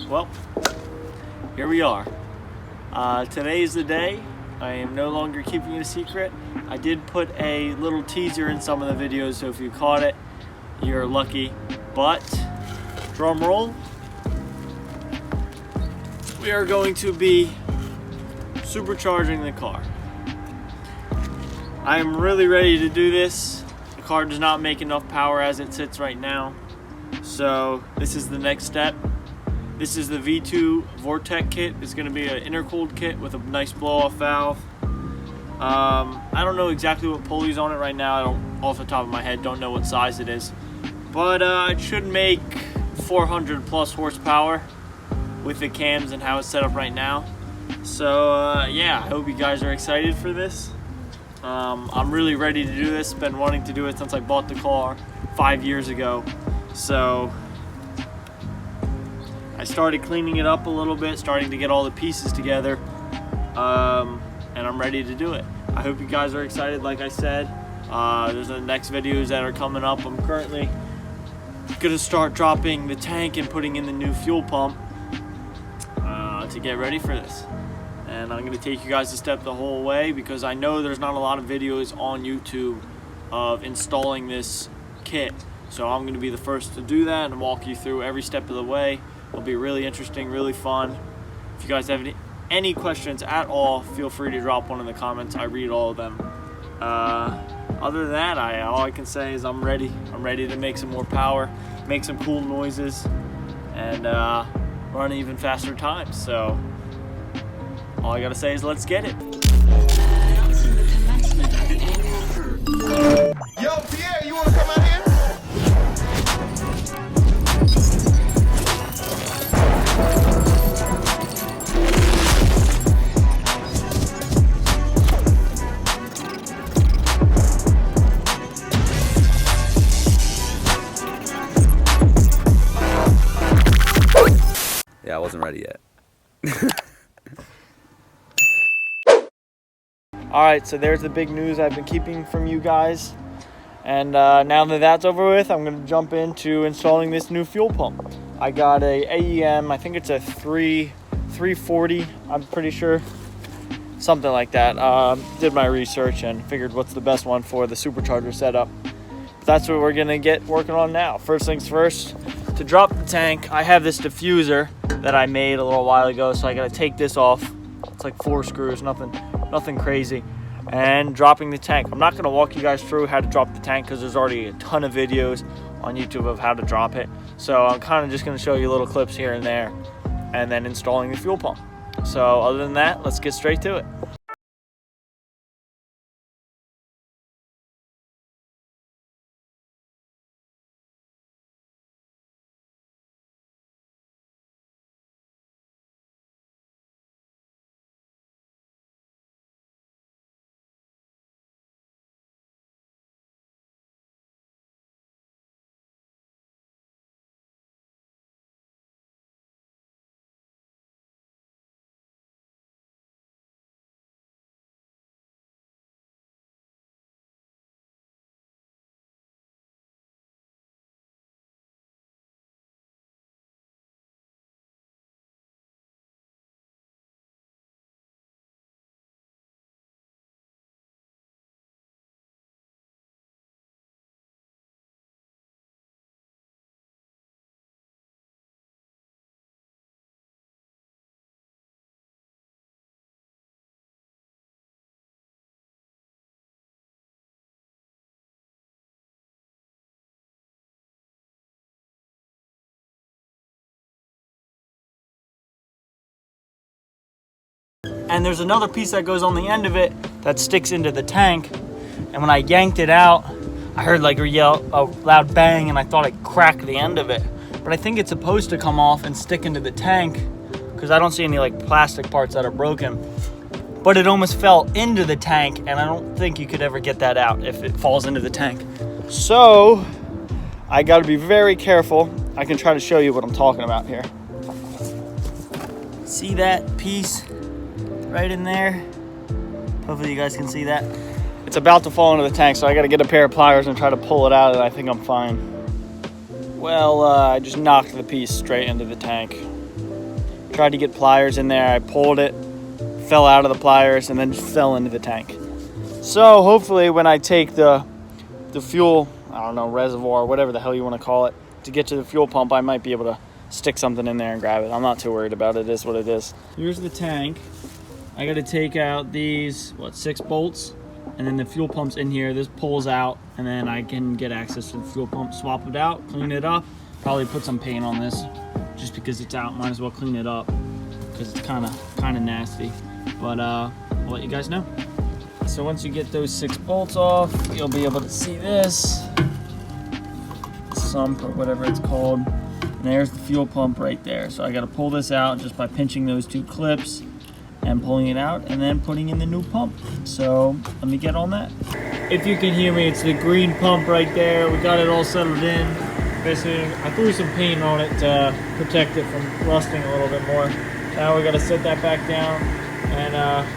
Well, here we are. Today's the day. I am no longer keeping it a secret. I did put a little teaser in some of the videos, so if you caught it, you're lucky. But, drum roll, we are going to be supercharging the car. I am really ready to do this. The car does not make enough power as it sits right now. So this is the next step. This is the V2 Vortec kit. It's going to be an intercooled kit with a nice blow-off valve. I don't know exactly what pulley's on it right now. I don't, off the top of my head, don't know what size it is. But it should make 400 plus horsepower with the cams and how it's set up right now. So yeah, I hope you guys are excited for this. I'm really ready to do this. Been wanting to do it since I bought the car 5 years ago. So I started cleaning it up a little bit, starting to get all the pieces together, and I'm ready to do it. I hope you guys are excited. Like I said, there's the next videos that are coming up. I'm currently gonna start dropping the tank and putting in the new fuel pump to get ready for this. And I'm gonna take you guys a step the whole way, because I know there's not a lot of videos on YouTube of installing this kit. So I'm gonna be the first to do that and walk you through every step of the way. It'll be really interesting, really fun. If you guys have any questions at all, feel free to drop one in the comments. I read all of them. Other than that, all I can say is I'm ready. I'm ready to make some more power, make some cool noises, and run even faster times. So all I gotta say is let's get it. Yo, Pierre, you wanna come out here? Yeah, I wasn't ready yet. Alright, so there's the big news I've been keeping from you guys. And now that that's over with, I'm going to jump into installing this new fuel pump. I got a AEM, I think it's a 340, I'm pretty sure. Something like that. Did my research and figured what's the best one for the supercharger setup. That's what we're going to get working on now. First things first, to drop the tank, I have this diffuser that I made a little while ago, so I got to take this off. It's like 4 screws, nothing crazy. And dropping the tank. I'm not going to walk you guys through how to drop the tank because there's already a ton of videos on YouTube of how to drop it. So I'm kind of just going to show you little clips here and there, and then installing the fuel pump. So other than that, let's get straight to it. And there's another piece that goes on the end of it that sticks into the tank. And when I yanked it out, I heard like a loud bang, and I thought I'd crack the end of it. But I think it's supposed to come off and stick into the tank, because I don't see any like plastic parts that are broken. But it almost fell into the tank, and I don't think you could ever get that out if it falls into the tank. So I got to be very careful. I can try to show you what I'm talking about here. See that piece right in there? Hopefully you guys can see that. It's about to fall into the tank, so I got to get a pair of pliers and try to pull it out, and I think I'm fine. Well, I just knocked the piece straight into the tank. tried to get pliers in there. I pulled it, fell out of the pliers, and then just fell into the tank. So hopefully when I take the fuel, I don't know, reservoir, whatever the hell you want to call it, to get to the fuel pump, I might be able to stick something in there and grab it. I'm not too worried about it. It is what it is. Here's the tank. I got to take out these, 6 bolts, and then the fuel pump's in here. This pulls out, and then I can get access to the fuel pump, swap it out, clean it up, probably put some paint on this just because it's out. Might as well clean it up because it's kind of nasty. But I'll let you guys know. So once you get those 6 bolts off, you'll be able to see this sump or whatever it's called. And there's the fuel pump right there. So I got to pull this out just by pinching those 2 clips and pulling it out and then putting in the new pump. So let me get on that. If you can hear me, it's the green pump right there. We got it all settled in. Basically, I threw some paint on it to protect it from rusting a little bit more. Now we got to set that back down and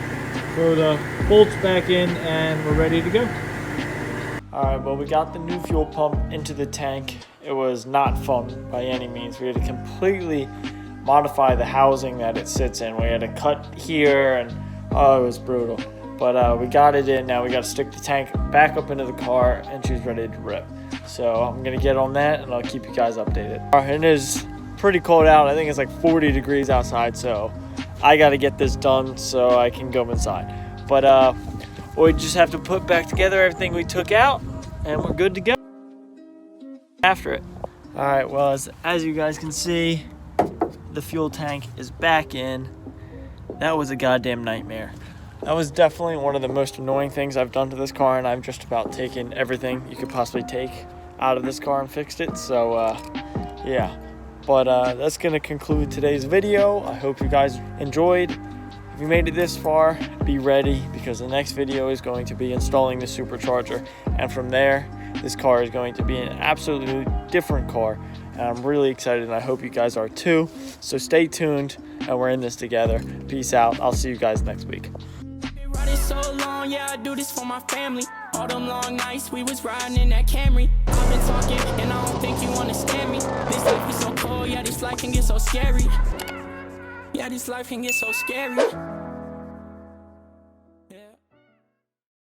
throw the bolts back in, and we're ready to go. All right, well, we got the new fuel pump into the tank. It was not fun by any means. We had to completely modify the housing that it sits in. We had to cut here, and oh, it was brutal. But we got it in. Now we got to stick the tank back up into the car, and she's ready to rip. So I'm gonna get on that, and I'll keep you guys updated. It is pretty cold out. I think it's like 40 degrees outside, so I got to get this done so I can go inside. But we just have to put back together everything we took out, and we're good to go after it. All right, well, as you guys can see, the fuel tank is back in. That was a goddamn nightmare. That was definitely one of the most annoying things I've done to this car, and I've just about taken everything you could possibly take out of this car and fixed it. So yeah, but that's gonna conclude today's video. I hope you guys enjoyed. If you made it this far, be ready, because the next video is going to be installing the supercharger, and from there this car is going to be an absolutely different car, and I'm really excited, and I hope you guys are too. So stay tuned, and we're in this together. Peace out. I'll see you guys next week. Riding so long, yeah, I do this for my family. All them long nights we was riding in that Camry. I've been talking and I don't think you understand me. This life is so cold, yeah, this life can get so scary. Yeah, this life can get so scary.